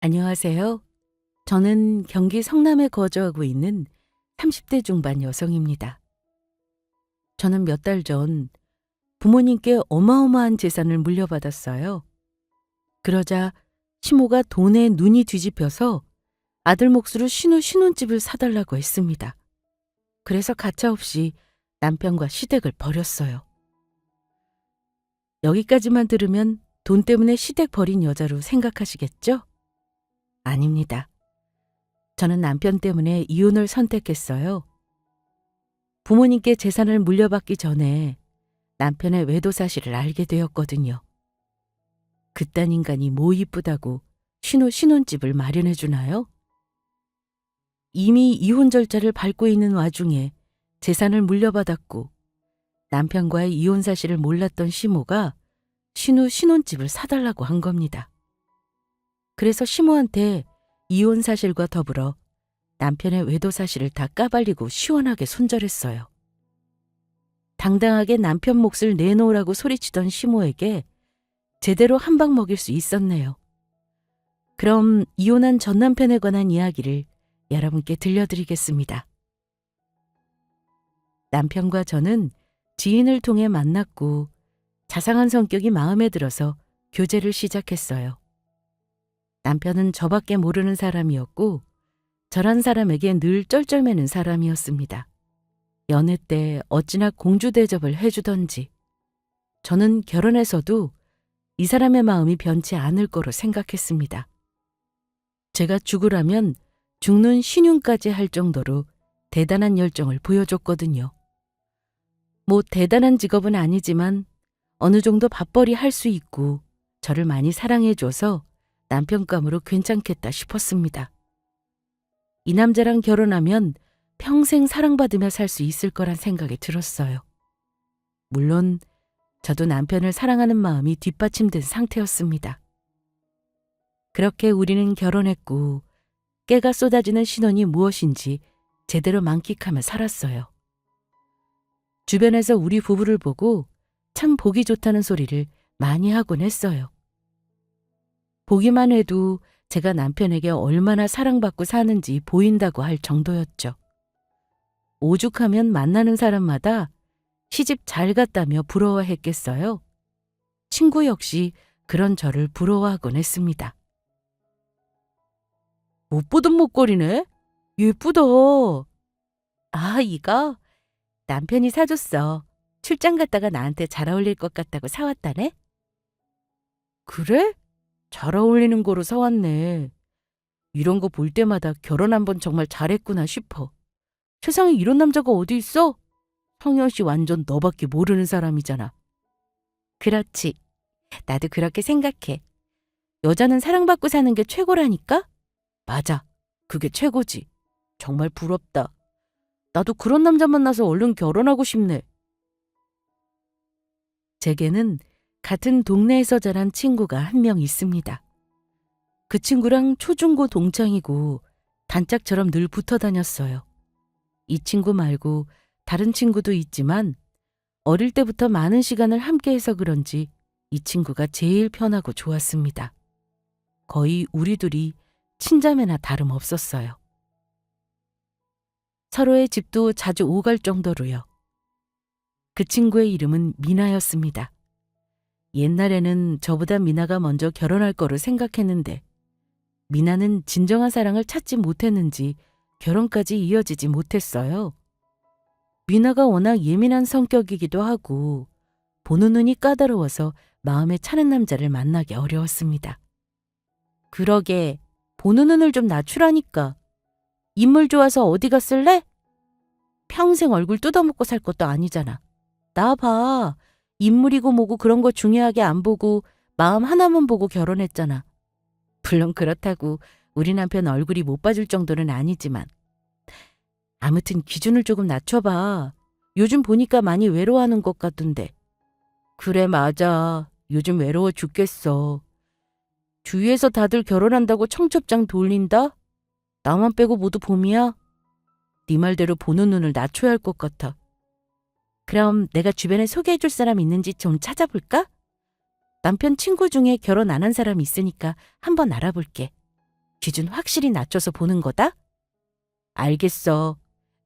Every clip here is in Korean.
안녕하세요. 저는 경기 성남에 거주하고 있는 30대 중반 여성입니다. 저는 몇 달 전 부모님께 어마어마한 재산을 물려받았어요. 그러자 시모가 돈에 눈이 뒤집혀서 아들 몫으로 신혼집을 사달라고 했습니다. 그래서 가차없이 남편과 시댁을 버렸어요. 여기까지만 들으면 돈 때문에 시댁 버린 여자로 생각하시겠죠? 아닙니다. 저는 남편 때문에 이혼을 선택했어요. 부모님께 재산을 물려받기 전에 남편의 외도 사실을 알게 되었거든요. 그딴 인간이 뭐 이쁘다고 신혼집을 마련해 주나요? 이미 이혼 절차를 밟고 있는 와중에 재산을 물려받았고 남편과의 이혼 사실을 몰랐던 시모가 신혼집을 사달라고 한 겁니다. 그래서 시모한테 이혼 사실과 더불어 남편의 외도 사실을 다 까발리고 시원하게 손절했어요. 당당하게 남편 몫을 내놓으라고 소리치던 시모에게 제대로 한 방 먹일 수 있었네요. 그럼 이혼한 전 남편에 관한 이야기를 여러분께 들려드리겠습니다. 남편과 저는 지인을 통해 만났고 자상한 성격이 마음에 들어서 교제를 시작했어요. 남편은 저밖에 모르는 사람이었고 저란 사람에게 늘 쩔쩔매는 사람이었습니다. 연애 때 어찌나 공주 대접을 해주던지 저는 결혼해서도 이 사람의 마음이 변치 않을 거로 생각했습니다. 제가 죽으라면 죽는 신용까지 할 정도로 대단한 열정을 보여줬거든요. 뭐 대단한 직업은 아니지만 어느 정도 밥벌이 할 수 있고 저를 많이 사랑해줘서 남편감으로 괜찮겠다 싶었습니다. 이 남자랑 결혼하면 평생 사랑받으며 살 수 있을 거란 생각이 들었어요. 물론 저도 남편을 사랑하는 마음이 뒷받침된 상태였습니다. 그렇게 우리는 결혼했고 깨가 쏟아지는 신혼이 무엇인지 제대로 만끽하며 살았어요. 주변에서 우리 부부를 보고 참 보기 좋다는 소리를 많이 하곤 했어요. 보기만 해도 제가 남편에게 얼마나 사랑받고 사는지 보인다고 할 정도였죠. 오죽하면 만나는 사람마다 시집 잘 갔다며 부러워했겠어요. 친구 역시 그런 저를 부러워하곤 했습니다. 못 보던 목걸이네? 예쁘다. 아, 이거 남편이 사줬어. 출장 갔다가 나한테 잘 어울릴 것 같다고 사왔다네? 그래? 잘 어울리는 거로 사왔네. 이런 거 볼 때마다 결혼 한 번 정말 잘했구나 싶어. 세상에 이런 남자가 어디 있어? 성현 씨 완전 너밖에 모르는 사람이잖아. 그렇지. 나도 그렇게 생각해. 여자는 사랑받고 사는 게 최고라니까? 맞아. 그게 최고지. 정말 부럽다. 나도 그런 남자 만나서 얼른 결혼하고 싶네. 제게는 같은 동네에서 자란 친구가 한 명 있습니다. 그 친구랑 초중고 동창이고 단짝처럼 늘 붙어 다녔어요. 이 친구 말고 다른 친구도 있지만 어릴 때부터 많은 시간을 함께해서 그런지 이 친구가 제일 편하고 좋았습니다. 거의 우리 둘이 친자매나 다름없었어요. 서로의 집도 자주 오갈 정도로요. 그 친구의 이름은 미나였습니다. 옛날에는 저보다 미나가 먼저 결혼할 거로 생각했는데 미나는 진정한 사랑을 찾지 못했는지 결혼까지 이어지지 못했어요. 미나가 워낙 예민한 성격이기도 하고 보는 눈이 까다로워서 마음에 차는 남자를 만나기 어려웠습니다. 그러게 보는 눈을 좀 낮추라니까. 인물 좋아서 어디 갔을래? 평생 얼굴 뜯어먹고 살 것도 아니잖아. 나 봐. 인물이고 뭐고 그런 거 중요하게 안 보고 마음 하나만 보고 결혼했잖아. 물론 그렇다고 우리 남편 얼굴이 못 봐줄 정도는 아니지만 아무튼 기준을 조금 낮춰봐. 요즘 보니까 많이 외로워하는 것 같던데. 그래 맞아. 요즘 외로워 죽겠어. 주위에서 다들 결혼한다고 청첩장 돌린다? 나만 빼고 모두 봄이야? 네 말대로 보는 눈을 낮춰야 할 것 같아. 그럼 내가 주변에 소개해줄 사람 있는지 좀 찾아볼까? 남편 친구 중에 결혼 안 한 사람 있으니까 한번 알아볼게. 기준 확실히 낮춰서 보는 거다? 알겠어.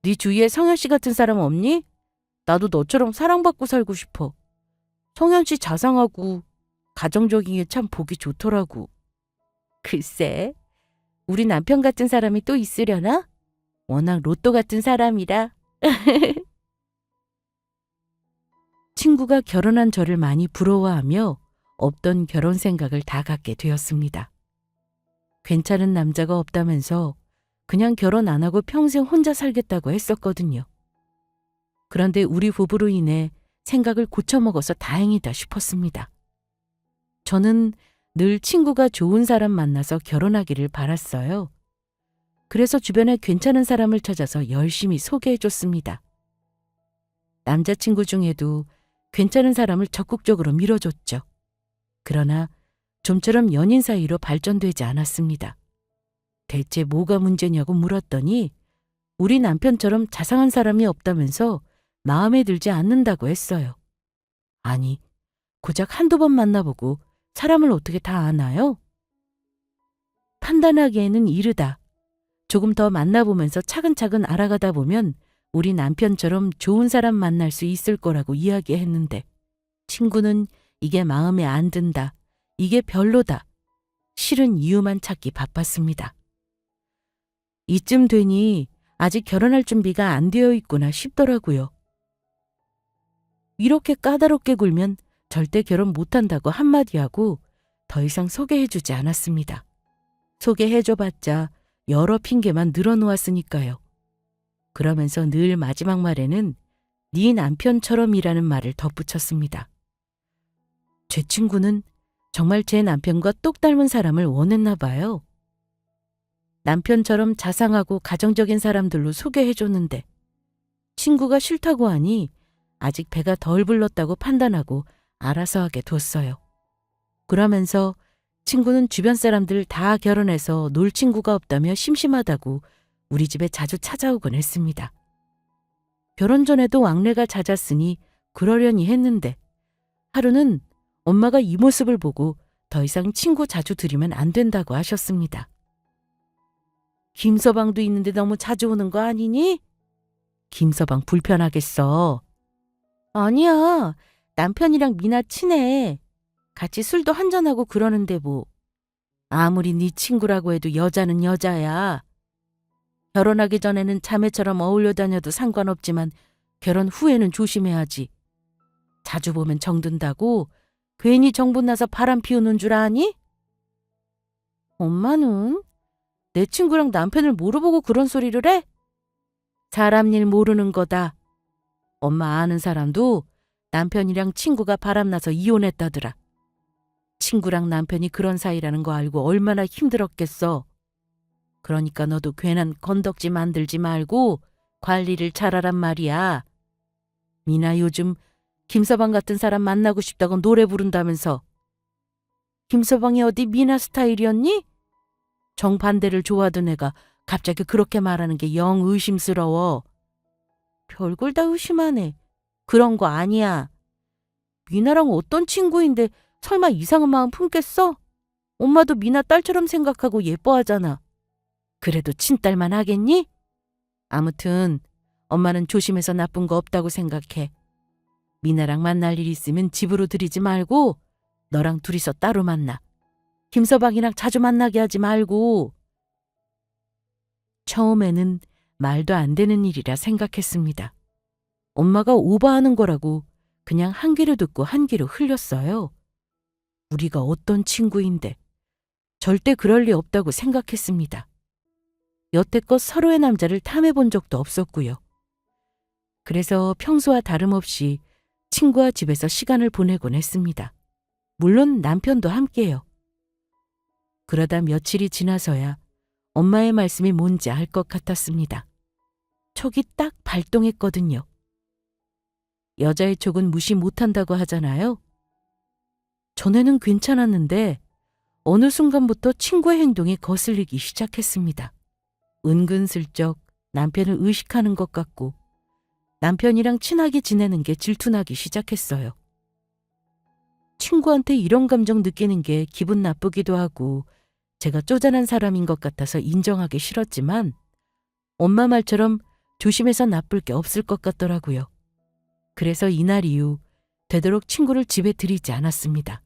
네 주위에 성현 씨 같은 사람 없니? 나도 너처럼 사랑받고 살고 싶어. 성현 씨 자상하고 가정적인 게 참 보기 좋더라고. 글쎄, 우리 남편 같은 사람이 또 있으려나? 워낙 로또 같은 사람이라. 친구가 결혼한 저를 많이 부러워하며 없던 결혼 생각을 다 갖게 되었습니다. 괜찮은 남자가 없다면서 그냥 결혼 안 하고 평생 혼자 살겠다고 했었거든요. 그런데 우리 부부로 인해 생각을 고쳐먹어서 다행이다 싶었습니다. 저는 늘 친구가 좋은 사람 만나서 결혼하기를 바랐어요. 그래서 주변에 괜찮은 사람을 찾아서 열심히 소개해줬습니다. 남자친구 중에도 괜찮은 사람을 적극적으로 밀어줬죠. 그러나 좀처럼 연인 사이로 발전되지 않았습니다. 대체 뭐가 문제냐고 물었더니 우리 남편처럼 자상한 사람이 없다면서 마음에 들지 않는다고 했어요. 아니, 고작 한두 번 만나보고 사람을 어떻게 다 아나요? 판단하기에는 이르다. 조금 더 만나보면서 차근차근 알아가다 보면 우리 남편처럼 좋은 사람 만날 수 있을 거라고 이야기했는데 친구는 이게 마음에 안 든다. 이게 별로다. 싫은 이유만 찾기 바빴습니다. 이쯤 되니 아직 결혼할 준비가 안 되어 있구나 싶더라고요. 이렇게 까다롭게 굴면 절대 결혼 못한다고 한마디 하고 더 이상 소개해주지 않았습니다. 소개해줘봤자 여러 핑계만 늘어놓았으니까요. 그러면서 늘 마지막 말에는 네 남편처럼이라는 말을 덧붙였습니다. 제 친구는 정말 제 남편과 똑 닮은 사람을 원했나 봐요. 남편처럼 자상하고 가정적인 사람들로 소개해줬는데 친구가 싫다고 하니 아직 배가 덜 불렀다고 판단하고 알아서 하게 뒀어요. 그러면서 친구는 주변 사람들 다 결혼해서 놀 친구가 없다며 심심하다고 우리 집에 자주 찾아오곤 했습니다. 결혼 전에도 왕래가 잦았으니 그러려니 했는데 하루는 엄마가 이 모습을 보고 더 이상 친구 자주 들이면 안 된다고 하셨습니다. 김서방도 있는데 너무 자주 오는 거 아니니? 김서방 불편하겠어. 아니야. 남편이랑 미나 친해. 같이 술도 한잔하고 그러는데 뭐. 아무리 네 친구라고 해도 여자는 여자야. 결혼하기 전에는 자매처럼 어울려 다녀도 상관없지만 결혼 후에는 조심해야지. 자주 보면 정든다고 괜히 정분 나서 바람 피우는 줄 아니? 엄마는 내 친구랑 남편을 물어보고 그런 소리를 해? 사람 일 모르는 거다. 엄마 아는 사람도 남편이랑 친구가 바람나서 이혼했다더라. 친구랑 남편이 그런 사이라는 거 알고 얼마나 힘들었겠어. 그러니까 너도 괜한 건덕지 만들지 말고 관리를 잘하란 말이야. 미나 요즘 김서방 같은 사람 만나고 싶다고 노래 부른다면서. 김서방이 어디 미나 스타일이었니? 정반대를 좋아하던 애가 갑자기 그렇게 말하는 게 영 의심스러워. 별걸 다 의심하네. 그런 거 아니야. 미나랑 어떤 친구인데 설마 이상한 마음 품겠어? 엄마도 미나 딸처럼 생각하고 예뻐하잖아. 그래도 친딸만 하겠니? 아무튼 엄마는 조심해서 나쁜 거 없다고 생각해. 미나랑 만날 일 있으면 집으로 들이지 말고 너랑 둘이서 따로 만나. 김서방이랑 자주 만나게 하지 말고. 처음에는 말도 안 되는 일이라 생각했습니다. 엄마가 오버하는 거라고 그냥 한 귀로 듣고 한 귀로 흘렸어요. 우리가 어떤 친구인데 절대 그럴 리 없다고 생각했습니다. 여태껏 서로의 남자를 탐해본 적도 없었고요. 그래서 평소와 다름없이 친구와 집에서 시간을 보내곤 했습니다. 물론 남편도 함께요. 그러다 며칠이 지나서야 엄마의 말씀이 뭔지 알 것 같았습니다. 촉이 딱 발동했거든요. 여자의 촉은 무시 못한다고 하잖아요. 전에는 괜찮았는데 어느 순간부터 친구의 행동이 거슬리기 시작했습니다. 은근슬쩍 남편을 의식하는 것 같고 남편이랑 친하게 지내는 게 질투나기 시작했어요. 친구한테 이런 감정 느끼는 게 기분 나쁘기도 하고 제가 쪼잔한 사람인 것 같아서 인정하기 싫었지만 엄마 말처럼 조심해서 나쁠 게 없을 것 같더라고요. 그래서 이날 이후 되도록 친구를 집에 들이지 않았습니다.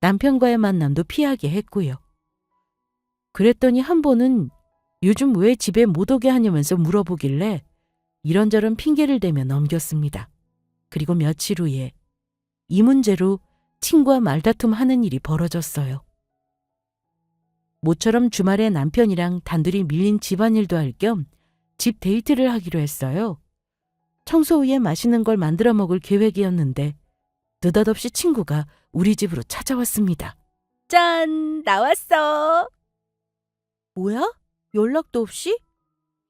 남편과의 만남도 피하게 했고요. 그랬더니 한 번은 요즘 왜 집에 못 오게 하냐면서 물어보길래 이런저런 핑계를 대며 넘겼습니다. 그리고 며칠 후에 이 문제로 친구와 말다툼하는 일이 벌어졌어요. 모처럼 주말에 남편이랑 단둘이 밀린 집안일도 할 겸 집 데이트를 하기로 했어요. 청소 후에 맛있는 걸 만들어 먹을 계획이었는데 느닷없이 친구가 우리 집으로 찾아왔습니다. 짠! 나왔어! 뭐야? 연락도 없이?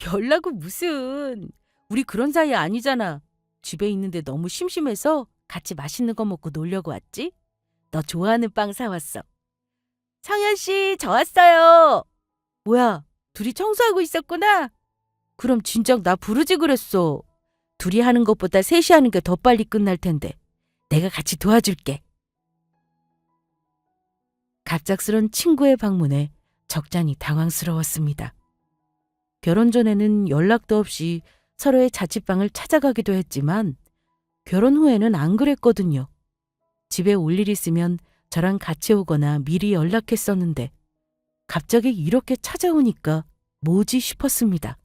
연락은 무슨. 우리 그런 사이 아니잖아. 집에 있는데 너무 심심해서 같이 맛있는 거 먹고 놀려고 왔지? 너 좋아하는 빵 사왔어. 성현 씨, 저 왔어요. 뭐야, 둘이 청소하고 있었구나? 그럼 진작 나 부르지 그랬어. 둘이 하는 것보다 셋이 하는 게 더 빨리 끝날 텐데. 내가 같이 도와줄게. 갑작스런 친구의 방문에 적잖이 당황스러웠습니다. 결혼 전에는 연락도 없이 서로의 자취방을 찾아가기도 했지만 결혼 후에는 안 그랬거든요. 집에 올 일 있으면 저랑 같이 오거나 미리 연락했었는데 갑자기 이렇게 찾아오니까 뭐지 싶었습니다.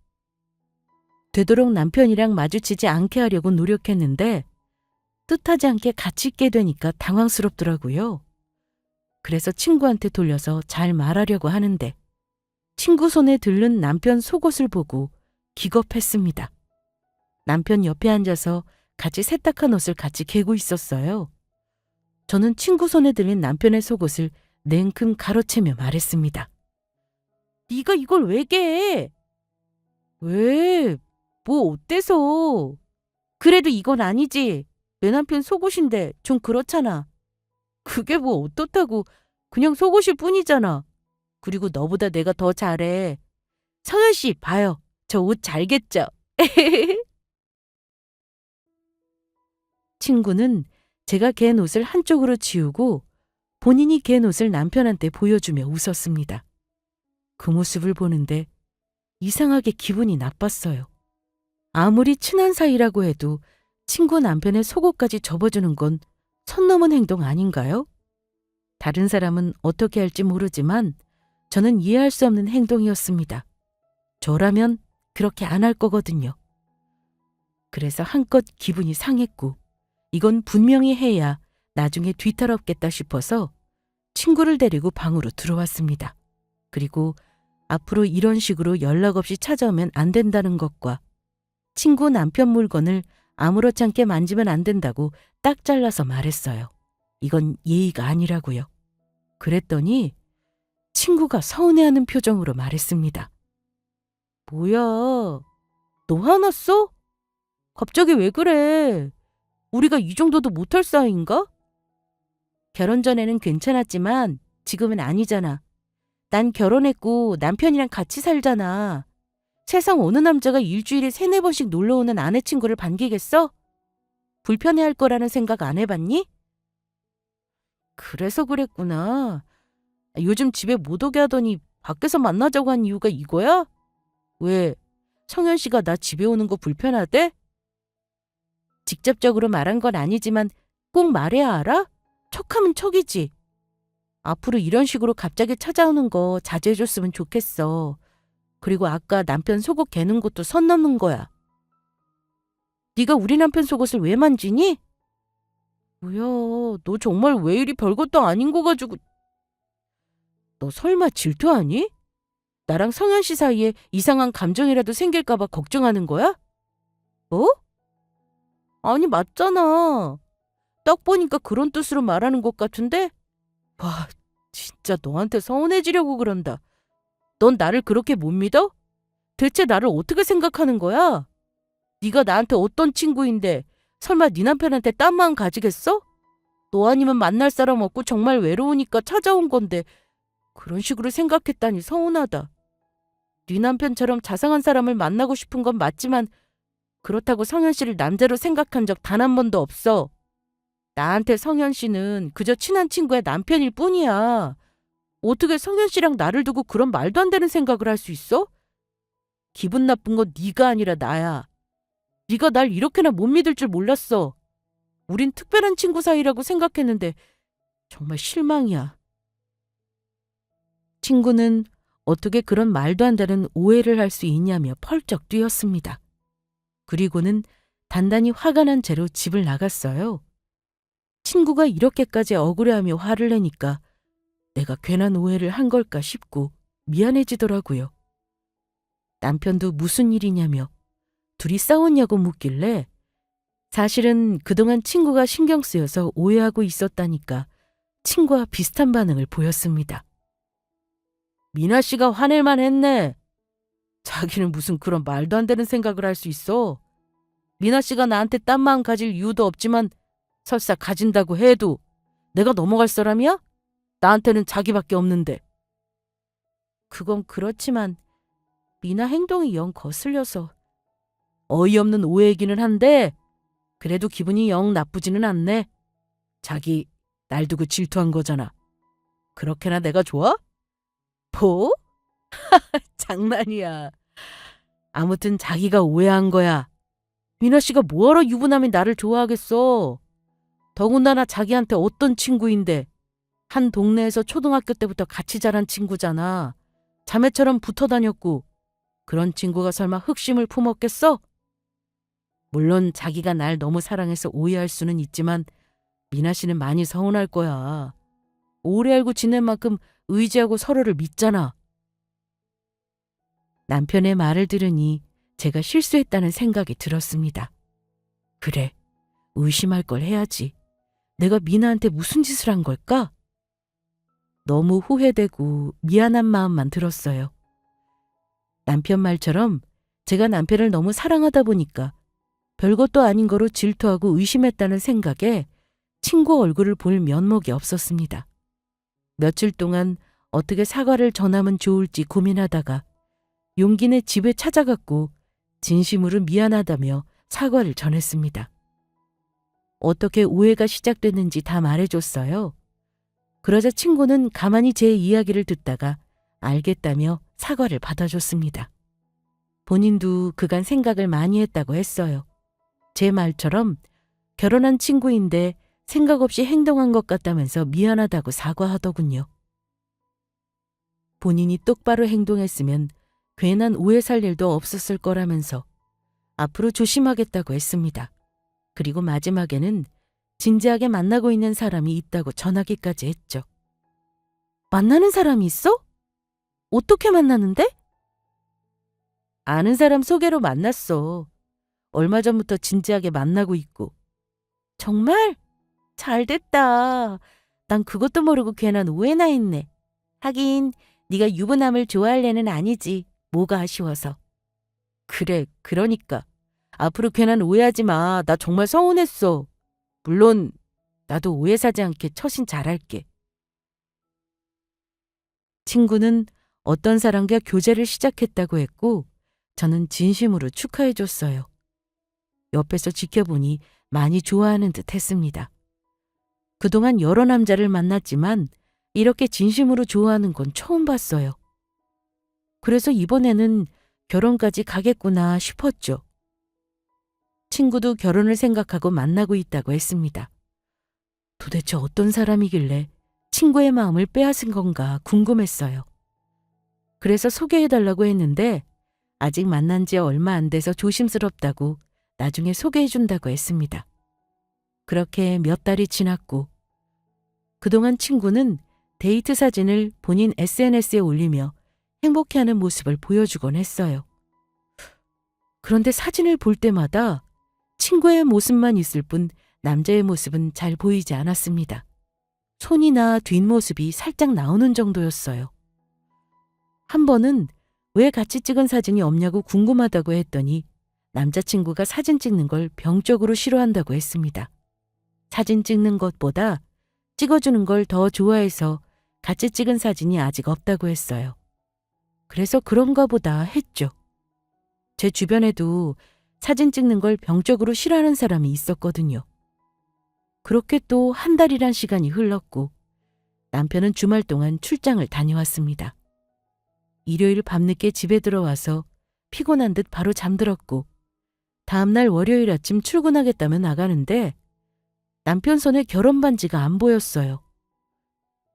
되도록 남편이랑 마주치지 않게 하려고 노력했는데 뜻하지 않게 같이 있게 되니까 당황스럽더라고요. 그래서 친구한테 돌려서 잘 말하려고 하는데 친구 손에 들른 남편 속옷을 보고 기겁했습니다. 남편 옆에 앉아서 같이 세탁한 옷을 같이 개고 있었어요. 저는 친구 손에 들린 남편의 속옷을 냉큼 가로채며 말했습니다. 네가 이걸 왜 개? 왜? 뭐 어때서? 그래도 이건 아니지. 내 남편 속옷인데 좀 그렇잖아. 그게 뭐 어떻다고. 그냥 속옷일 뿐이잖아. 그리고 너보다 내가 더 잘해. 성현 씨 봐요. 저 옷 잘 겠죠? 친구는 제가 갠 옷을 한쪽으로 치우고 본인이 갠 옷을 남편한테 보여주며 웃었습니다. 그 모습을 보는데 이상하게 기분이 나빴어요. 아무리 친한 사이라고 해도 친구 남편의 속옷까지 접어주는 건 선 넘은 행동 아닌가요? 다른 사람은 어떻게 할지 모르지만 저는 이해할 수 없는 행동이었습니다. 저라면 그렇게 안 할 거거든요. 그래서 한껏 기분이 상했고 이건 분명히 해야 나중에 뒤탈없겠다 싶어서 친구를 데리고 방으로 들어왔습니다. 그리고 앞으로 이런 식으로 연락 없이 찾아오면 안 된다는 것과 친구 남편 물건을 아무렇지 않게 만지면 안 된다고 딱 잘라서 말했어요. 이건 예의가 아니라고요. 그랬더니 친구가 서운해하는 표정으로 말했습니다. 뭐야, 너 화났어? 갑자기 왜 그래? 우리가 이 정도도 못할 사이인가? 결혼 전에는 괜찮았지만 지금은 아니잖아. 난 결혼했고 남편이랑 같이 살잖아. 세상 어느 남자가 일주일에 3-4번씩 놀러오는 아내 친구를 반기겠어? 불편해할 거라는 생각 안 해봤니? 그래서 그랬구나. 요즘 집에 못 오게 하더니 밖에서 만나자고 한 이유가 이거야? 왜? 성현 씨가 나 집에 오는 거 불편하대? 직접적으로 말한 건 아니지만 꼭 말해야 알아? 척하면 척이지. 앞으로 이런 식으로 갑자기 찾아오는 거 자제해줬으면 좋겠어. 그리고 아까 남편 속옷 개는 것도 선 넘는 거야. 네가 우리 남편 속옷을 왜 만지니? 뭐야, 너 정말 왜 이리 별것도 아닌 거 가지고. 너 설마 질투하니? 나랑 성현 씨 사이에 이상한 감정이라도 생길까 봐 걱정하는 거야? 뭐? 아니 맞잖아. 딱 보니까 그런 뜻으로 말하는 것 같은데? 와, 진짜 너한테 서운해지려고 그런다. 넌 나를 그렇게 못 믿어? 대체 나를 어떻게 생각하는 거야? 네가 나한테 어떤 친구인데 설마 네 남편한테 딴 마음 가지겠어? 너 아니면 만날 사람 없고 정말 외로우니까 찾아온 건데 그런 식으로 생각했다니 서운하다. 네 남편처럼 자상한 사람을 만나고 싶은 건 맞지만 그렇다고 성현 씨를 남자로 생각한 적 단 한 번도 없어. 나한테 성현 씨는 그저 친한 친구의 남편일 뿐이야. 어떻게 성현 씨랑 나를 두고 그런 말도 안 되는 생각을 할 수 있어? 기분 나쁜 건 네가 아니라 나야. 네가 날 이렇게나 못 믿을 줄 몰랐어. 우린 특별한 친구 사이라고 생각했는데 정말 실망이야. 친구는 어떻게 그런 말도 안 되는 오해를 할 수 있냐며 펄쩍 뛰었습니다. 그리고는 단단히 화가 난 채로 집을 나갔어요. 친구가 이렇게까지 억울해하며 화를 내니까 내가 괜한 오해를 한 걸까 싶고 미안해지더라고요. 남편도 무슨 일이냐며 둘이 싸웠냐고 묻길래 사실은 그동안 친구가 신경 쓰여서 오해하고 있었다니까 친구와 비슷한 반응을 보였습니다. 미나 씨가 화낼만 했네. 자기는 무슨 그런 말도 안 되는 생각을 할 수 있어. 미나 씨가 나한테 딴 마음 가질 이유도 없지만 설사 가진다고 해도 내가 넘어갈 사람이야? 나한테는 자기밖에 없는데. 그건 그렇지만 미나 행동이 영 거슬려서 어이없는 오해이기는 한데 그래도 기분이 영 나쁘지는 않네. 자기 날 두고 질투한 거잖아. 그렇게나 내가 좋아? 뭐? 장난이야. 아무튼 자기가 오해한 거야. 미나 씨가 뭐하러 유부남이 나를 좋아하겠어. 더군다나 자기한테 어떤 친구인데. 한 동네에서 초등학교 때부터 같이 자란 친구잖아. 자매처럼 붙어 다녔고 그런 친구가 설마 흑심을 품었겠어? 물론 자기가 날 너무 사랑해서 오해할 수는 있지만 미나 씨는 많이 서운할 거야. 오래 알고 지낸 만큼 의지하고 서로를 믿잖아. 남편의 말을 들으니 제가 실수했다는 생각이 들었습니다. 그래, 의심할 걸 해야지. 내가 미나한테 무슨 짓을 한 걸까? 너무 후회되고 미안한 마음만 들었어요. 남편 말처럼 제가 남편을 너무 사랑하다 보니까 별것도 아닌 거로 질투하고 의심했다는 생각에 친구 얼굴을 볼 면목이 없었습니다. 며칠 동안 어떻게 사과를 전하면 좋을지 고민하다가 용기 내 집에 찾아갔고 진심으로 미안하다며 사과를 전했습니다. 어떻게 오해가 시작됐는지 다 말해줬어요. 그러자 친구는 가만히 제 이야기를 듣다가 알겠다며 사과를 받아줬습니다. 본인도 그간 생각을 많이 했다고 했어요. 제 말처럼 결혼한 친구인데 생각 없이 행동한 것 같다면서 미안하다고 사과하더군요. 본인이 똑바로 행동했으면 괜한 오해 살 일도 없었을 거라면서 앞으로 조심하겠다고 했습니다. 그리고 마지막에는 진지하게 만나고 있는 사람이 있다고 전하기까지 했죠. 만나는 사람이 있어? 어떻게 만나는데? 아는 사람 소개로 만났어. 얼마 전부터 진지하게 만나고 있고. 정말? 잘됐다. 난 그것도 모르고 괜한 오해나 했네. 하긴 네가 유부남을 좋아할 애는 아니지. 뭐가 아쉬워서. 그래, 그러니까. 앞으로 괜한 오해하지 마. 나 정말 서운했어. 물론 나도 오해 사지 않게 처신 잘할게. 친구는 어떤 사람과 교제를 시작했다고 했고 저는 진심으로 축하해줬어요. 옆에서 지켜보니 많이 좋아하는 듯 했습니다. 그동안 여러 남자를 만났지만 이렇게 진심으로 좋아하는 건 처음 봤어요. 그래서 이번에는 결혼까지 가겠구나 싶었죠. 친구도 결혼을 생각하고 만나고 있다고 했습니다. 도대체 어떤 사람이길래 친구의 마음을 빼앗은 건가 궁금했어요. 그래서 소개해달라고 했는데 아직 만난 지 얼마 안 돼서 조심스럽다고 나중에 소개해준다고 했습니다. 그렇게 몇 달이 지났고 그동안 친구는 데이트 사진을 본인 SNS에 올리며 행복해하는 모습을 보여주곤 했어요. 그런데 사진을 볼 때마다 친구의 모습만 있을 뿐 남자의 모습은 잘 보이지 않았습니다. 손이나 뒷모습이 살짝 나오는 정도였어요. 한 번은 왜 같이 찍은 사진이 없냐고 궁금하다고 했더니 남자친구가 사진 찍는 걸 병적으로 싫어한다고 했습니다. 사진 찍는 것보다 찍어주는 걸 더 좋아해서 같이 찍은 사진이 아직 없다고 했어요. 그래서 그런가 보다 했죠. 제 주변에도 사진 찍는 걸 병적으로 싫어하는 사람이 있었거든요. 그렇게 또 한 달이란 시간이 흘렀고 남편은 주말 동안 출장을 다녀왔습니다. 일요일 밤늦게 집에 들어와서 피곤한 듯 바로 잠들었고 다음날 월요일 아침 출근하겠다며 나가는데 남편 손에 결혼 반지가 안 보였어요.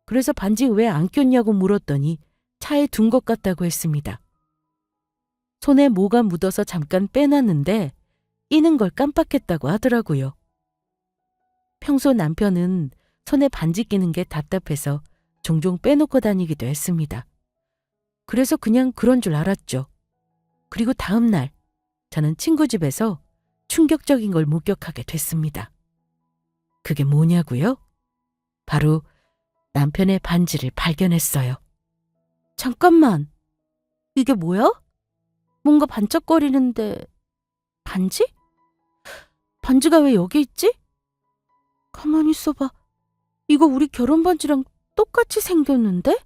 그래서 반지 왜 안 꼈냐고 물었더니 차에 둔 것 같다고 했습니다. 손에 뭐가 묻어서 잠깐 빼놨는데 끼는 걸 깜빡했다고 하더라고요. 평소 남편은 손에 반지 끼는 게 답답해서 종종 빼놓고 다니기도 했습니다. 그래서 그냥 그런 줄 알았죠. 그리고 다음 날 저는 친구 집에서 충격적인 걸 목격하게 됐습니다. 그게 뭐냐고요? 바로 남편의 반지를 발견했어요. 잠깐만, 이게 뭐야? 뭔가 반짝거리는데 반지? 반지가 왜 여기 있지? 가만히 있어봐. 이거 우리 결혼 반지랑 똑같이 생겼는데?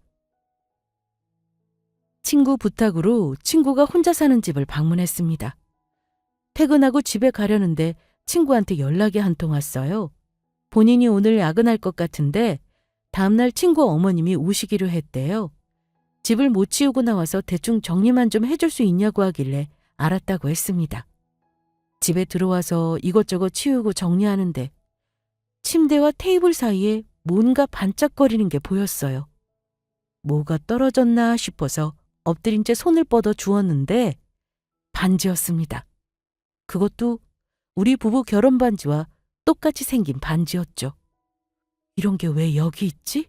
친구 부탁으로 친구가 혼자 사는 집을 방문했습니다. 퇴근하고 집에 가려는데 친구한테 연락이 한 통 왔어요. 본인이 오늘 야근할 것 같은데 다음날 친구 어머님이 오시기로 했대요. 집을 못 치우고 나와서 대충 정리만 좀 해줄 수 있냐고 하길래 알았다고 했습니다. 집에 들어와서 이것저것 치우고 정리하는데 침대와 테이블 사이에 뭔가 반짝거리는 게 보였어요. 뭐가 떨어졌나 싶어서 엎드린 채 손을 뻗어 주었는데 반지였습니다. 그것도 우리 부부 결혼 반지와 똑같이 생긴 반지였죠. 이런 게 왜 여기 있지?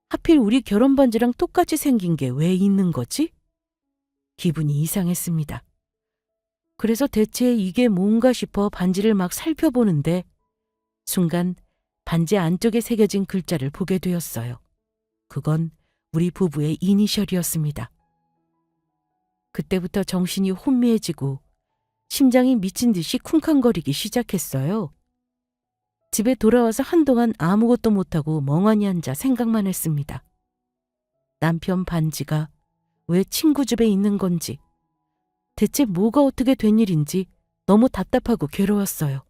하필 우리 결혼 반지랑 똑같이 생긴 게 왜 있는 거지? 기분이 이상했습니다. 그래서 대체 이게 뭔가 싶어 반지를 막 살펴보는데 순간 반지 안쪽에 새겨진 글자를 보게 되었어요. 그건 우리 부부의 이니셜이었습니다. 그때부터 정신이 혼미해지고 심장이 미친 듯이 쿵쾅거리기 시작했어요. 집에 돌아와서 한동안 아무것도 못하고 멍하니 앉아 생각만 했습니다. 남편 반지가 왜 친구 집에 있는 건지, 대체 뭐가 어떻게 된 일인지 너무 답답하고 괴로웠어요.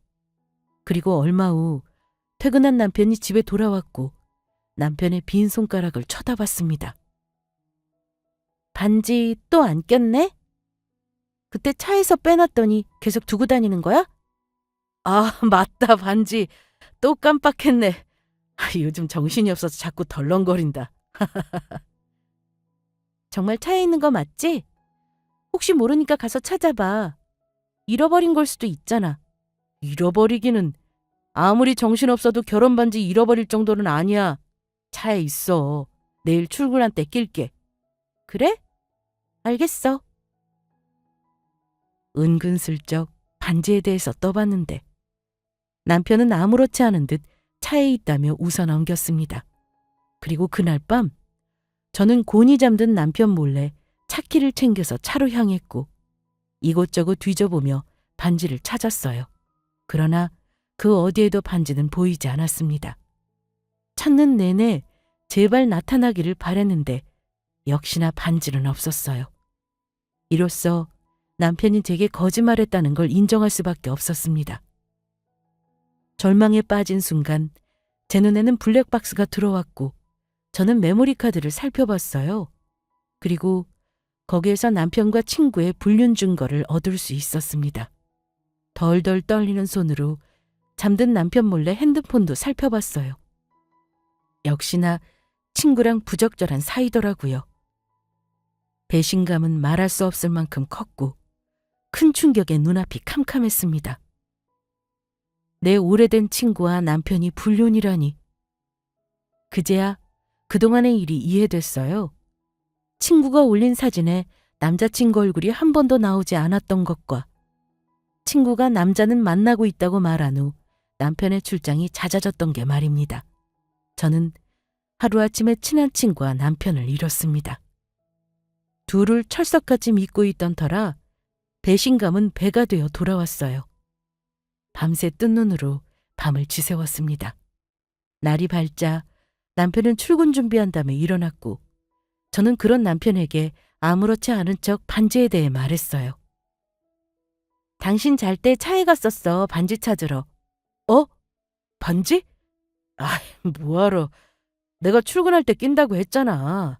그리고 얼마 후 퇴근한 남편이 집에 돌아왔고 남편의 빈 손가락을 쳐다봤습니다. 반지 또 안 꼈네? 그때 차에서 빼놨더니 계속 두고 다니는 거야? 아, 맞다, 반지. 또 깜빡했네. 요즘 정신이 없어서 자꾸 덜렁거린다. 정말 차에 있는 거 맞지? 혹시 모르니까 가서 찾아봐. 잃어버린 걸 수도 있잖아. 잃어버리기는 아무리 정신없어도 결혼 반지 잃어버릴 정도는 아니야. 차에 있어. 내일 출근할 때 낄게. 그래? 알겠어. 은근슬쩍 반지에 대해서 떠봤는데 남편은 아무렇지 않은 듯 차에 있다며 웃어 넘겼습니다. 그리고 그날 밤 저는 곤히 잠든 남편 몰래 차키를 챙겨서 차로 향했고 이곳저곳 뒤져보며 반지를 찾았어요. 그러나 그 어디에도 반지는 보이지 않았습니다. 찾는 내내 제발 나타나기를 바랬는데 역시나 반지는 없었어요. 이로써 남편이 제게 거짓말했다는 걸 인정할 수밖에 없었습니다. 절망에 빠진 순간 제 눈에는 블랙박스가 들어왔고 저는 메모리 카드를 살펴봤어요. 그리고 거기에서 남편과 친구의 불륜 증거를 얻을 수 있었습니다. 덜덜 떨리는 손으로 잠든 남편 몰래 핸드폰도 살펴봤어요. 역시나 친구랑 부적절한 사이더라고요. 배신감은 말할 수 없을 만큼 컸고 큰 충격에 눈앞이 캄캄했습니다. 내 오래된 친구와 남편이 불륜이라니. 그제야 그동안의 일이 이해됐어요. 친구가 올린 사진에 남자친구 얼굴이 한 번도 나오지 않았던 것과 친구가 남자는 만나고 있다고 말한 후 남편의 출장이 잦아졌던 게 말입니다. 저는 하루아침에 친한 친구와 남편을 잃었습니다. 둘을 철석같이 믿고 있던 터라 배신감은 배가 되어 돌아왔어요. 밤새 뜬 눈으로 밤을 지새웠습니다. 날이 밝자 남편은 출근 준비한다며 일어났고 저는 그런 남편에게 아무렇지 않은 척 반지에 대해 말했어요. 당신 잘 때 차에 갔었어, 반지 찾으러. 어? 반지? 아, 뭐하러. 내가 출근할 때 낀다고 했잖아.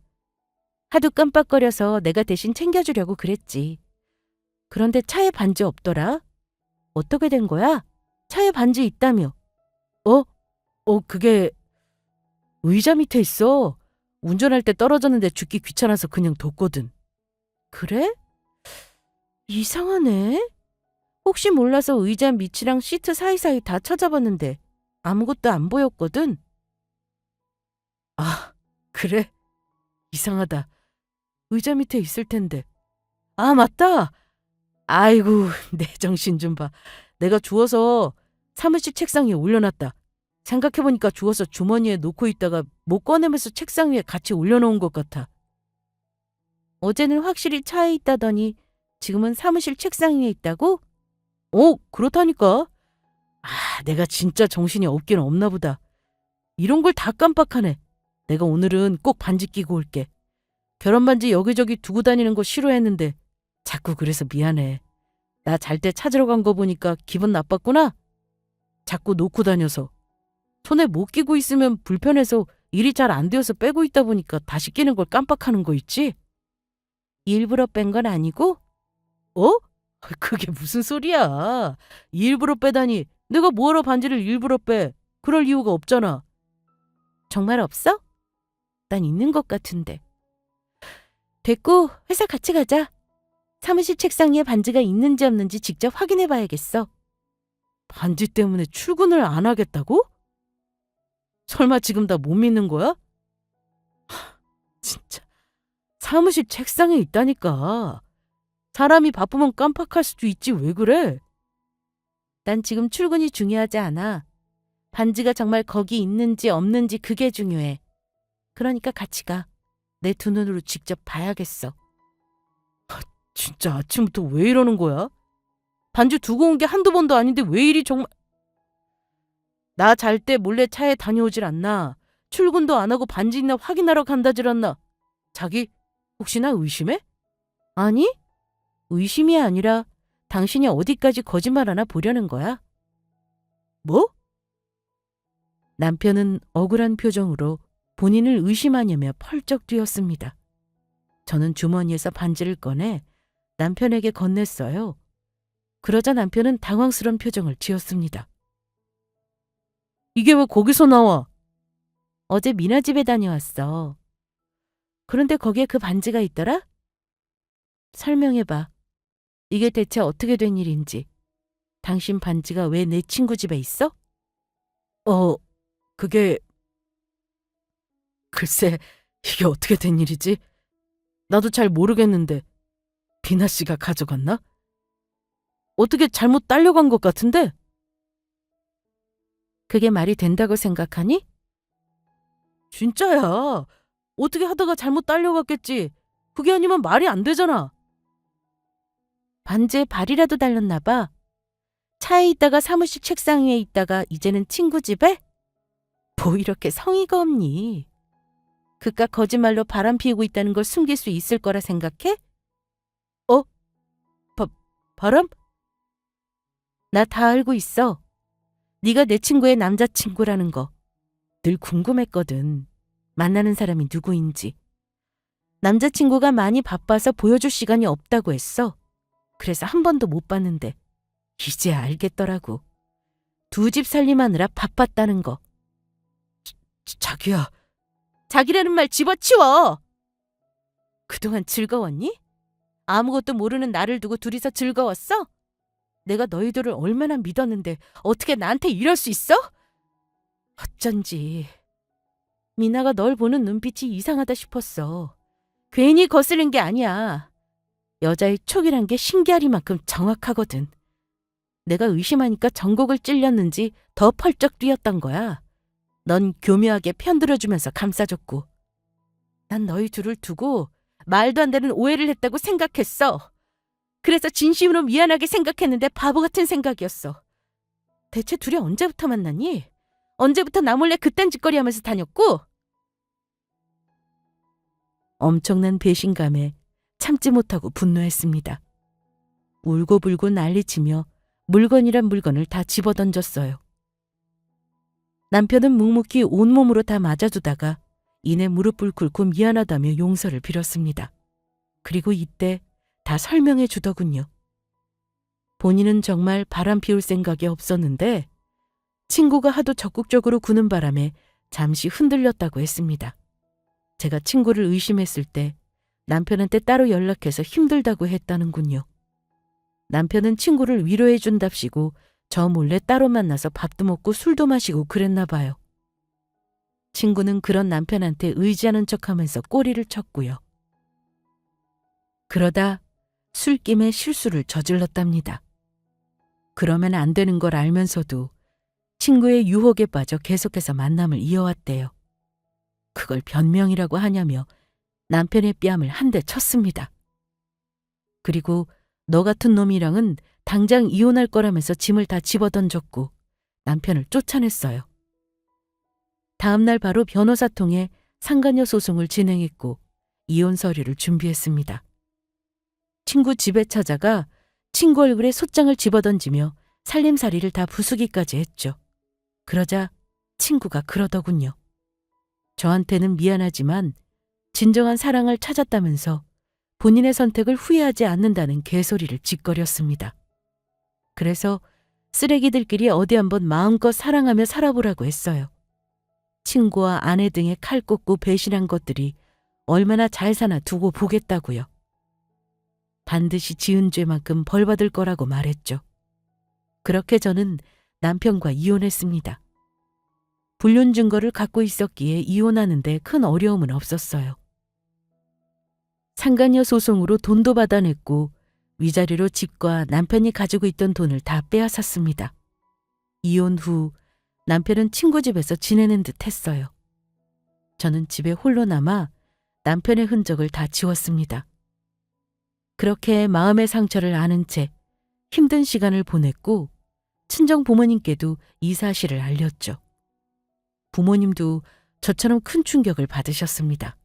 하도 깜빡거려서 내가 대신 챙겨주려고 그랬지. 그런데 차에 반지 없더라. 어떻게 된 거야? 차에 반지 있다며. 어? 그게 의자 밑에 있어. 운전할 때 떨어졌는데 줍기 귀찮아서 그냥 뒀거든. 그래? 이상하네. 혹시 몰라서 의자 밑이랑 시트 사이사이 다 찾아봤는데 아무것도 안 보였거든. 아, 그래? 이상하다. 의자 밑에 있을 텐데. 아, 맞다. 아이고, 내 정신 좀 봐. 내가 주워서 사무실 책상 위에 올려놨다. 생각해보니까 주워서 주머니에 놓고 있다가 못 꺼내면서 책상 위에 같이 올려놓은 것 같아. 어제는 확실히 차에 있다더니 지금은 사무실 책상 위에 있다고? 그렇다니까. 내가 진짜 정신이 없긴 없나 보다. 이런 걸 다 깜빡하네. 내가 오늘은 꼭 반지 끼고 올게. 결혼 반지 여기저기 두고 다니는 거 싫어했는데 자꾸 그래서 미안해. 나 잘 때 찾으러 간 거 보니까 기분 나빴구나? 자꾸 놓고 다녀서. 손에 못 끼고 있으면 불편해서 일이 잘 안 되어서 빼고 있다 보니까 다시 끼는 걸 깜빡하는 거 있지? 일부러 뺀 건 아니고? 어? 그게 무슨 소리야. 일부러 빼다니. 내가 뭐하러 반지를 일부러 빼. 그럴 이유가 없잖아. 정말 없어? 난 있는 것 같은데. 됐고 회사 같이 가자. 사무실 책상 위에 반지가 있는지 없는지 직접 확인해 봐야겠어. 반지 때문에 출근을 안 하겠다고? 설마 지금 다 못 믿는 거야? 진짜. 사무실 책상에 있다니까. 사람이 바쁘면 깜빡할 수도 있지 왜 그래? 난 지금 출근이 중요하지 않아. 반지가 정말 거기 있는지 없는지 그게 중요해. 그러니까 같이 가. 내 두 눈으로 직접 봐야겠어. 진짜 아침부터 왜 이러는 거야? 반지 두고 온 게 한두 번도 아닌데 왜 이리 정말... 나 잘 때 몰래 차에 다녀오질 않나? 출근도 안 하고 반지 있나 확인하러 간다질 않나? 자기 혹시나 의심해? 아니, 의심이 아니라 당신이 어디까지 거짓말 하나 보려는 거야. 뭐? 남편은 억울한 표정으로 본인을 의심하냐며 펄쩍 뛰었습니다. 저는 주머니에서 반지를 꺼내 남편에게 건넸어요. 그러자 남편은 당황스런 표정을 지었습니다. 이게 왜 거기서 나와? 어제 미나 집에 다녀왔어. 그런데 거기에 그 반지가 있더라? 설명해봐. 이게 대체 어떻게 된 일인지. 당신 반지가 왜 내 친구 집에 있어? 그게... 글쎄, 이게 어떻게 된 일이지? 나도 잘 모르겠는데 비나 씨가 가져갔나? 어떻게 잘못 딸려간 것 같은데? 그게 말이 된다고 생각하니? 진짜야. 어떻게 하다가 잘못 딸려갔겠지. 그게 아니면 말이 안 되잖아. 반지에 발이라도 달렸나 봐. 차에 있다가 사무실 책상 위에 있다가 이제는 친구 집에? 뭐 이렇게 성의가 없니? 그깟 거짓말로 바람 피우고 있다는 걸 숨길 수 있을 거라 생각해? 바람? 나 다 알고 있어. 네가 내 친구의 남자친구라는 거. 늘 궁금했거든. 만나는 사람이 누구인지. 남자친구가 많이 바빠서 보여줄 시간이 없다고 했어. 그래서 한 번도 못 봤는데 이제 알겠더라고. 두 집 살림하느라 바빴다는 거. 자기야. 자기라는 말 집어치워. 그동안 즐거웠니? 아무것도 모르는 나를 두고 둘이서 즐거웠어? 내가 너희들을 얼마나 믿었는데 어떻게 나한테 이럴 수 있어? 어쩐지 미나가 널 보는 눈빛이 이상하다 싶었어. 괜히 거스른 게 아니야. 여자의 촉이란 게 신기하리만큼 정확하거든. 내가 의심하니까 전곡을 찔렸는지 더 펄쩍 뛰었던 거야. 넌 교묘하게 편들어주면서 감싸줬고. 난 너희 둘을 두고 말도 안 되는 오해를 했다고 생각했어. 그래서 진심으로 미안하게 생각했는데 바보 같은 생각이었어. 대체 둘이 언제부터 만났니? 언제부터 나 몰래 그딴 짓거리 하면서 다녔고? 엄청난 배신감에 참지 못하고 분노했습니다. 울고불고 난리치며 물건이란 물건을 다 집어던졌어요. 남편은 묵묵히 온몸으로 다 맞아주다가 이내 무릎을 꿇고 미안하다며 용서를 빌었습니다. 그리고 이때 다 설명해 주더군요. 본인은 정말 바람 피울 생각이 없었는데 친구가 하도 적극적으로 구는 바람에 잠시 흔들렸다고 했습니다. 제가 친구를 의심했을 때 남편한테 따로 연락해서 힘들다고 했다는군요. 남편은 친구를 위로해 준답시고 저 몰래 따로 만나서 밥도 먹고 술도 마시고 그랬나 봐요. 친구는 그런 남편한테 의지하는 척하면서 꼬리를 쳤고요. 그러다 술김에 실수를 저질렀답니다. 그러면 안 되는 걸 알면서도 친구의 유혹에 빠져 계속해서 만남을 이어왔대요. 그걸 변명이라고 하냐며 남편의 뺨을 한 대 쳤습니다. 그리고 너 같은 놈이랑은 당장 이혼할 거라면서 짐을 다 집어던졌고 남편을 쫓아냈어요. 다음 날 바로 변호사 통해 상간녀 소송을 진행했고 이혼 서류를 준비했습니다. 친구 집에 찾아가 친구 얼굴에 솥장을 집어던지며 살림살이를 다 부수기까지 했죠. 그러자 친구가 그러더군요. 저한테는 미안하지만 진정한 사랑을 찾았다면서 본인의 선택을 후회하지 않는다는 개소리를 짓거렸습니다. 그래서 쓰레기들끼리 어디 한번 마음껏 사랑하며 살아보라고 했어요. 친구와 아내 등의 칼 꽂고 배신한 것들이 얼마나 잘 사나 두고 보겠다고요. 반드시 지은 죄만큼 벌 받을 거라고 말했죠. 그렇게 저는 남편과 이혼했습니다. 불륜 증거를 갖고 있었기에 이혼하는데 큰 어려움은 없었어요. 상간녀 소송으로 돈도 받아냈고 위자료로 집과 남편이 가지고 있던 돈을 다 빼앗았습니다. 이혼 후 남편은 친구 집에서 지내는 듯 했어요. 저는 집에 홀로 남아 남편의 흔적을 다 지웠습니다. 그렇게 마음의 상처를 아는 채 힘든 시간을 보냈고 친정 부모님께도 이 사실을 알렸죠. 부모님도 저처럼 큰 충격을 받으셨습니다.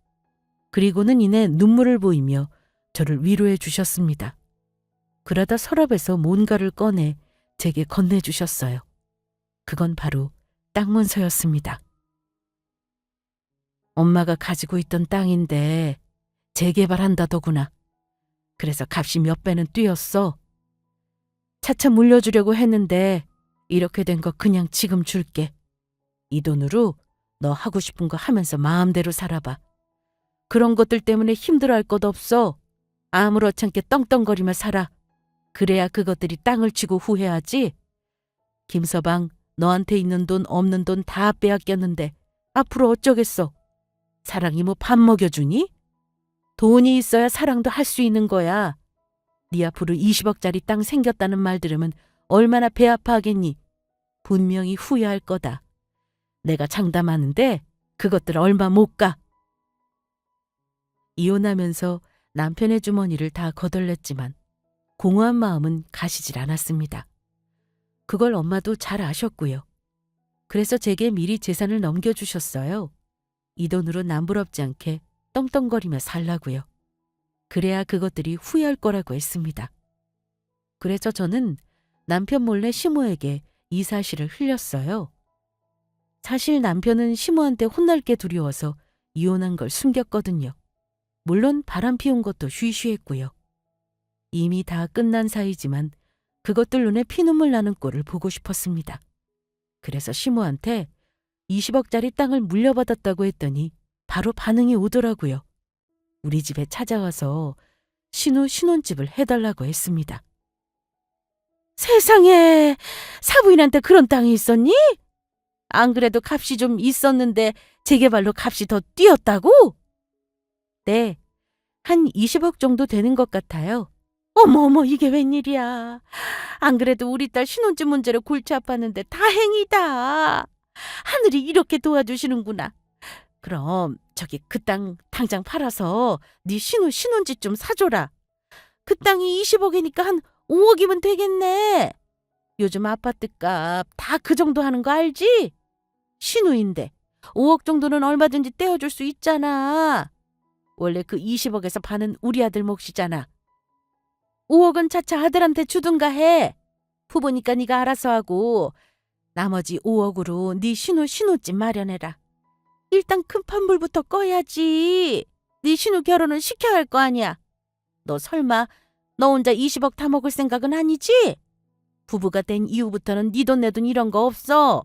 그리고는 이내 눈물을 보이며 저를 위로해 주셨습니다. 그러다 서랍에서 뭔가를 꺼내 제게 건네주셨어요. 그건 바로 땅 문서였습니다. 엄마가 가지고 있던 땅인데 재개발한다더구나. 그래서 값이 몇 배는 뛰었어. 차차 물려주려고 했는데 이렇게 된 거 그냥 지금 줄게. 이 돈으로 너 하고 싶은 거 하면서 마음대로 살아봐. 그런 것들 때문에 힘들어할 것 없어. 아무렇지 않게 떵떵거리며 살아. 그래야 그것들이 땅을 치고 후회하지. 김서방, 너한테 있는 돈 없는 돈 다 빼앗겼는데 앞으로 어쩌겠어. 사랑이 뭐 밥 먹여주니? 돈이 있어야 사랑도 할 수 있는 거야. 네 앞으로 20억짜리 땅 생겼다는 말 들으면 얼마나 배 아파하겠니? 분명히 후회할 거다. 내가 장담하는데 그것들 얼마 못 가. 이혼하면서 남편의 주머니를 다 거덜냈지만 공허한 마음은 가시질 않았습니다. 그걸 엄마도 잘 아셨고요. 그래서 제게 미리 재산을 넘겨주셨어요. 이 돈으로 남부럽지 않게 떵떵거리며 살라고요. 그래야 그것들이 후회할 거라고 했습니다. 그래서 저는 남편 몰래 시모에게 이 사실을 흘렸어요. 사실 남편은 시모한테 혼날 게 두려워서 이혼한 걸 숨겼거든요. 물론 바람 피운 것도 쉬쉬했고요. 이미 다 끝난 사이지만 그것들 눈에 피눈물 나는 꼴을 보고 싶었습니다. 그래서 시모한테 20억짜리 땅을 물려받았다고 했더니 바로 반응이 오더라고요. 우리 집에 찾아와서 신우 신혼집을 해달라고 했습니다. 세상에, 사부인한테 그런 땅이 있었니? 안 그래도 값이 좀 있었는데 재개발로 값이 더 뛰었다고? 네, 한 20억 정도 되는 것 같아요. 어머어머, 이게 웬일이야. 안 그래도 우리 딸 신혼집 문제로 골치 아팠는데 다행이다. 하늘이 이렇게 도와주시는구나. 그럼 저기 그 땅 당장 팔아서 네 신우 신혼집 좀 사줘라. 그 땅이 20억이니까 한 5억이면 되겠네. 요즘 아파트값 다 그 정도 하는 거 알지? 신우인데 5억 정도는 얼마든지 떼어줄 수 있잖아. 원래 그 20억에서 파는 우리 아들 몫이잖아. 5억은 차차 아들한테 주든가 해. 부부니까 네가 알아서 하고 나머지 5억으로 네 신우 신혼집 마련해라. 일단 큰 판불부터 꺼야지. 네 신우 결혼은 시켜야 할 거 아니야. 너 설마 너 혼자 20억 다 먹을 생각은 아니지? 부부가 된 이후부터는 네 돈 내 돈 이런 거 없어.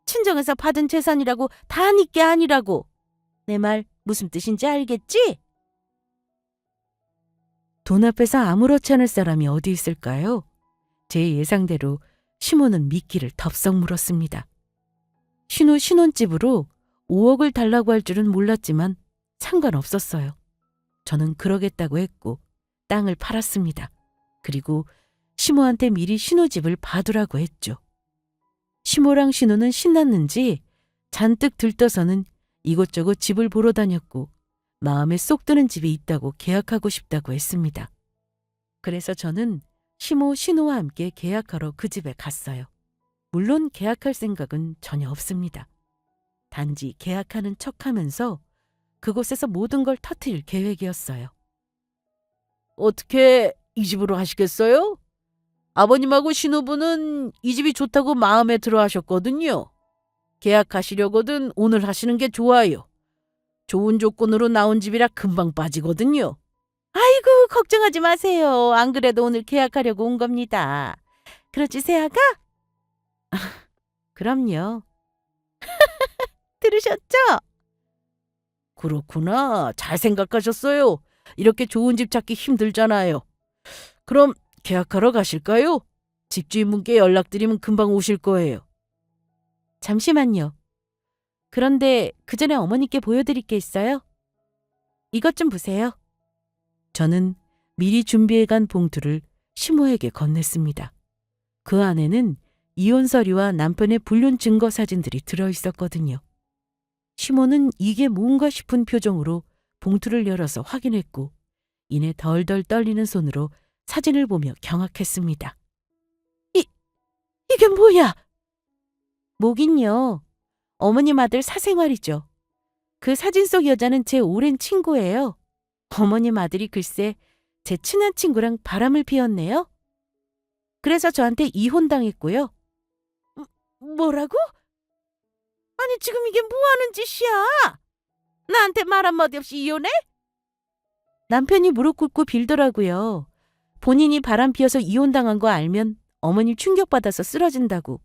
친정에서 받은 재산이라고 다 니께 아니라고. 내 말 무슨 뜻인지 알겠지? 돈 앞에서 아무렇지 않을 사람이 어디 있을까요? 제 예상대로 시모는 미끼를 덥석 물었습니다. 신우 신혼집으로 5억을 달라고 할 줄은 몰랐지만 상관없었어요. 저는 그러겠다고 했고 땅을 팔았습니다. 그리고 시모한테 미리 신우집을 봐두라고 했죠. 시모랑 신우는 신났는지 잔뜩 들떠서는 이곳저곳 집을 보러 다녔고 마음에 쏙 드는 집이 있다고 계약하고 싶다고 했습니다. 그래서 저는 시모, 신우와 함께 계약하러 그 집에 갔어요. 물론 계약할 생각은 전혀 없습니다. 단지 계약하는 척하면서 그곳에서 모든 걸 터뜨릴 계획이었어요. 어떻게 이 집으로 하시겠어요? 아버님하고 신우부는 이 집이 좋다고 마음에 들어 하셨거든요. 계약하시려거든 오늘 하시는 게 좋아요. 좋은 조건으로 나온 집이라 금방 빠지거든요. 아이고, 걱정하지 마세요. 안 그래도 오늘 계약하려고 온 겁니다. 그렇지, 세아가? 그럼요. 들으셨죠? 그렇구나. 잘 생각하셨어요. 이렇게 좋은 집 찾기 힘들잖아요. 그럼 계약하러 가실까요? 집주인분께 연락드리면 금방 오실 거예요. 잠시만요. 그런데 그 전에 어머니께 보여드릴 게 있어요. 이것 좀 보세요. 저는 미리 준비해간 봉투를 시모에게 건넸습니다. 그 안에는 이혼 서류와 남편의 불륜 증거 사진들이 들어있었거든요. 시모는 이게 뭔가 싶은 표정으로 봉투를 열어서 확인했고 이내 덜덜 떨리는 손으로 사진을 보며 경악했습니다. 이게 뭐야? 뭐긴요. 어머님 아들 사생활이죠. 그 사진 속 여자는 제 오랜 친구예요. 어머님 아들이 글쎄 제 친한 친구랑 바람을 피웠네요. 그래서 저한테 이혼당했고요. 뭐라고? 아니 지금 이게 뭐 하는 짓이야? 나한테 말 한마디 없이 이혼해? 남편이 무릎 꿇고 빌더라고요. 본인이 바람 피워서 이혼당한 거 알면 어머님 충격받아서 쓰러진다고.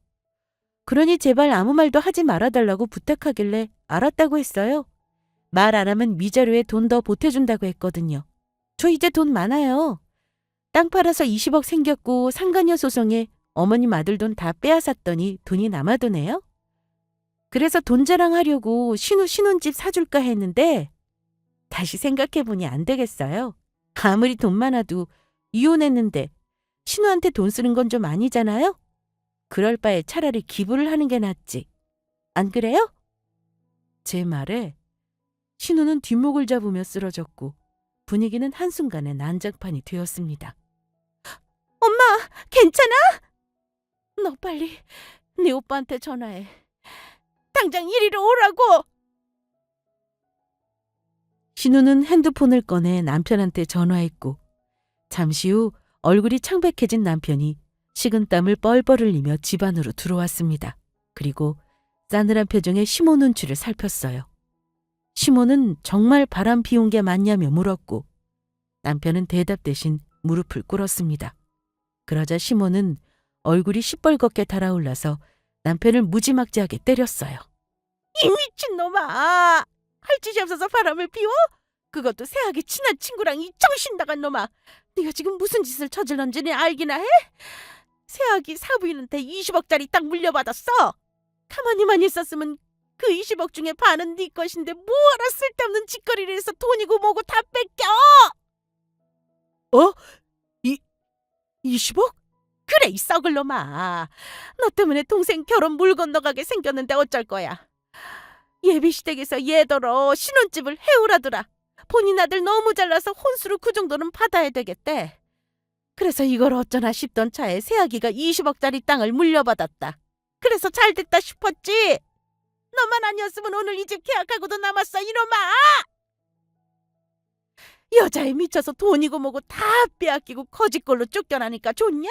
그러니 제발 아무 말도 하지 말아달라고 부탁하길래 알았다고 했어요. 말 안 하면 위자료에 돈 더 보태준다고 했거든요. 저 이제 돈 많아요. 땅 팔아서 20억 생겼고 상간녀 소송에 어머님 아들 돈 다 빼앗았더니 돈이 남아도네요. 그래서 돈 자랑하려고 신우 신혼집 사줄까 했는데 다시 생각해보니 안 되겠어요. 아무리 돈 많아도 이혼했는데 신우한테 돈 쓰는 건 좀 아니잖아요? 그럴 바에 차라리 기부를 하는 게 낫지. 안 그래요? 제 말에 신우는 뒷목을 잡으며 쓰러졌고 분위기는 한순간에 난장판이 되었습니다. 엄마, 괜찮아? 너 빨리 네 오빠한테 전화해. 당장 이리로 오라고! 신우는 핸드폰을 꺼내 남편한테 전화했고 잠시 후 얼굴이 창백해진 남편이 식은땀을 뻘뻘 흘리며 집 안으로 들어왔습니다. 그리고 싸늘한 표정의 시모 눈치를 살폈어요. 시모는 정말 바람 피운 게 맞냐며 물었고 남편은 대답 대신 무릎을 꿇었습니다. 그러자 시모는 얼굴이 시뻘겋게 달아올라서 남편을 무지막지하게 때렸어요. 이 미친놈아! 할 짓이 없어서 바람을 피워? 그것도 세하게 친한 친구랑 이 정신 나간 놈아! 네가 지금 무슨 짓을 저질렀는지 알기나 해? 세하기 사부인한테 20억짜리 땅 물려받았어! 가만히만 있었으면 그 20억 중에 반은 네 것인데 뭐하러 쓸데없는 짓거리를 해서 돈이고 뭐고 다 뺏겨! 20억? 그래, 이 썩을 놈아. 너 때문에 동생 결혼 물 건너가게 생겼는데 어쩔 거야. 예비시댁에서 얘더러 신혼집을 해오라더라. 본인 아들 너무 잘나서 혼수로 그 정도는 받아야 되겠대. 그래서 이걸 어쩌나 싶던 차에 새아기가 20억짜리 땅을 물려받았다. 그래서 잘됐다 싶었지. 너만 아니었으면 오늘 이 집 계약하고도 남았어, 이놈아! 여자에 미쳐서 돈이고 뭐고 다 빼앗기고 거짓골로 쫓겨나니까 좋냐?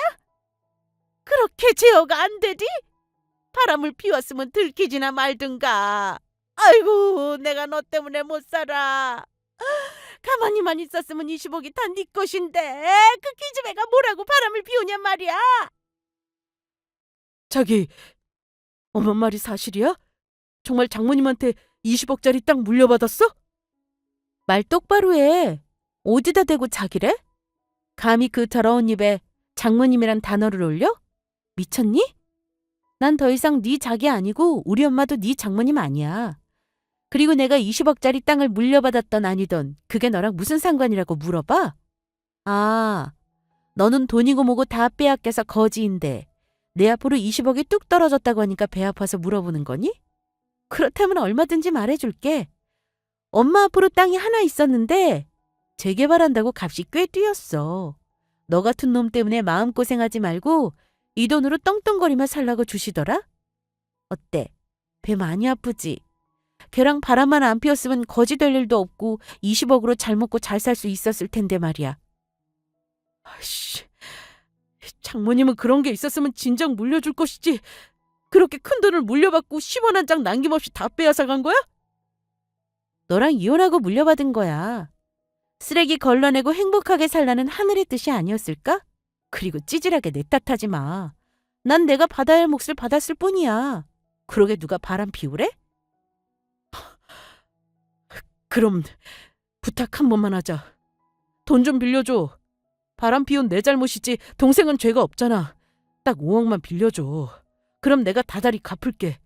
그렇게 제어가 안 되지? 바람을 피웠으면 들키지나 말든가. 아이고, 내가 너 때문에 못 살아. 가만히만 있었으면 20억이 다 네 것인데 그 기집애가 뭐라고 바람을 피우냔 말이야. 자기, 엄마 말이 사실이야? 정말 장모님한테 20억짜리 땅 물려받았어? 말 똑바로 해. 어디다 대고 자기래? 감히 그 더러운 입에 장모님이란 단어를 올려? 미쳤니? 난 더 이상 네 자기 아니고 우리 엄마도 네 장모님 아니야. 그리고 내가 20억짜리 땅을 물려받았던 아니던 그게 너랑 무슨 상관이라고 물어봐? 아, 너는 돈이고 뭐고 다 빼앗겨서 거지인데 내 앞으로 20억이 뚝 떨어졌다고 하니까 배 아파서 물어보는 거니? 그렇다면 얼마든지 말해줄게. 엄마 앞으로 땅이 하나 있었는데 재개발한다고 값이 꽤 뛰었어. 너 같은 놈 때문에 마음고생하지 말고 이 돈으로 떵떵거리며 살라고 주시더라? 어때? 배 많이 아프지? 걔랑 바람만 안 피웠으면 거지 될 일도 없고 20억으로 잘 먹고 잘 살 수 있었을 텐데 말이야. 아이씨, 장모님은 그런 게 있었으면 진작 물려줄 것이지. 그렇게 큰 돈을 물려받고 10원 한 장 남김없이 다 빼앗아 간 거야? 너랑 이혼하고 물려받은 거야. 쓰레기 걸러내고 행복하게 살라는 하늘의 뜻이 아니었을까? 그리고 찌질하게 내 탓하지 마. 난 내가 받아야 할 몫을 받았을 뿐이야. 그러게 누가 바람 피우래? 그럼 부탁 한 번만 하자. 돈 좀 빌려줘. 바람 피운 내 잘못이지 동생은 죄가 없잖아. 딱 5억만 빌려줘. 그럼 내가 다달이 갚을게.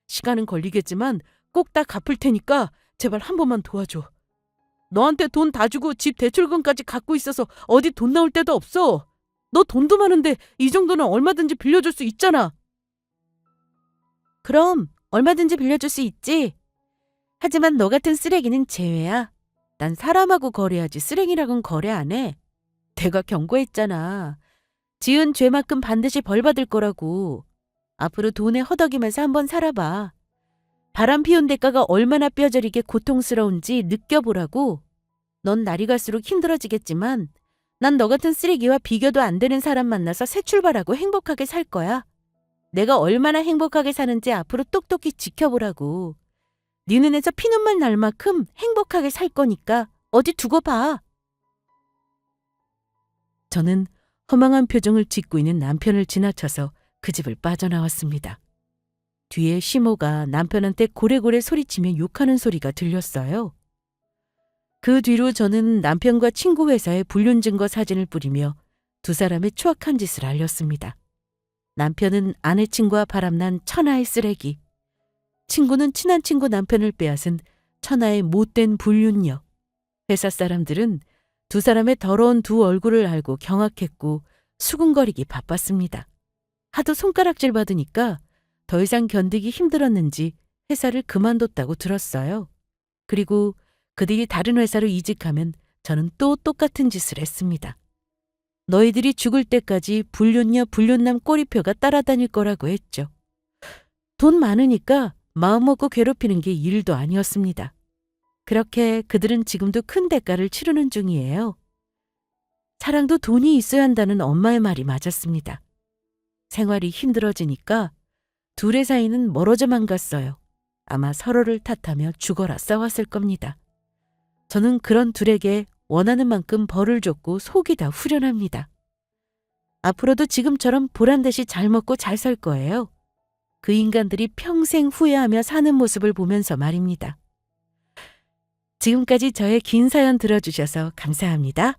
시간은 걸리겠지만 꼭 다 갚을 테니까 제발 한 번만 도와줘. 너한테 돈 다 주고 집 대출금까지 갖고 있어서 어디 돈 나올 데도 없어. 너 돈도 많은데 이 정도는 얼마든지 빌려줄 수 있잖아. 그럼 얼마든지 빌려줄 수 있지. 하지만 너 같은 쓰레기는 제외야. 난 사람하고 거래하지 쓰레기랑은 거래 안 해. 내가 경고했잖아. 지은 죄만큼 반드시 벌 받을 거라고. 앞으로 돈에 허덕이면서 한번 살아봐. 바람 피운 대가가 얼마나 뼈저리게 고통스러운지 느껴보라고. 넌 날이 갈수록 힘들어지겠지만 난 너 같은 쓰레기와 비교도 안 되는 사람 만나서 새 출발하고 행복하게 살 거야. 내가 얼마나 행복하게 사는지 앞으로 똑똑히 지켜보라고. 네 눈에서 피눈물 날 만큼 행복하게 살 거니까 어디 두고 봐. 저는 허망한 표정을 짓고 있는 남편을 지나쳐서 그 집을 빠져나왔습니다. 뒤에 시모가 남편한테 고래고래 소리치며 욕하는 소리가 들렸어요. 그 뒤로 저는 남편과 친구 회사에 불륜 증거 사진을 뿌리며 두 사람의 추악한 짓을 알렸습니다. 남편은 아내 친구와 바람난 천하의 쓰레기, 친구는 친한 친구 남편을 빼앗은 천하의 못된 불륜녀. 회사 사람들은 두 사람의 더러운 두 얼굴을 알고 경악했고 수군거리기 바빴습니다. 하도 손가락질 받으니까 더 이상 견디기 힘들었는지 회사를 그만뒀다고 들었어요. 그리고 그들이 다른 회사로 이직하면 저는 또 똑같은 짓을 했습니다. 너희들이 죽을 때까지 불륜녀 불륜남 꼬리표가 따라다닐 거라고 했죠. 돈 많으니까 마음먹고 괴롭히는 게 일도 아니었습니다. 그렇게 그들은 지금도 큰 대가를 치르는 중이에요. 사랑도 돈이 있어야 한다는 엄마의 말이 맞았습니다. 생활이 힘들어지니까 둘의 사이는 멀어져만 갔어요. 아마 서로를 탓하며 죽어라 싸웠을 겁니다. 저는 그런 둘에게 원하는 만큼 벌을 줬고 속이 다 후련합니다. 앞으로도 지금처럼 보란듯이 잘 먹고 잘 살 거예요. 그 인간들이 평생 후회하며 사는 모습을 보면서 말입니다. 지금까지 저의 긴 사연 들어주셔서 감사합니다.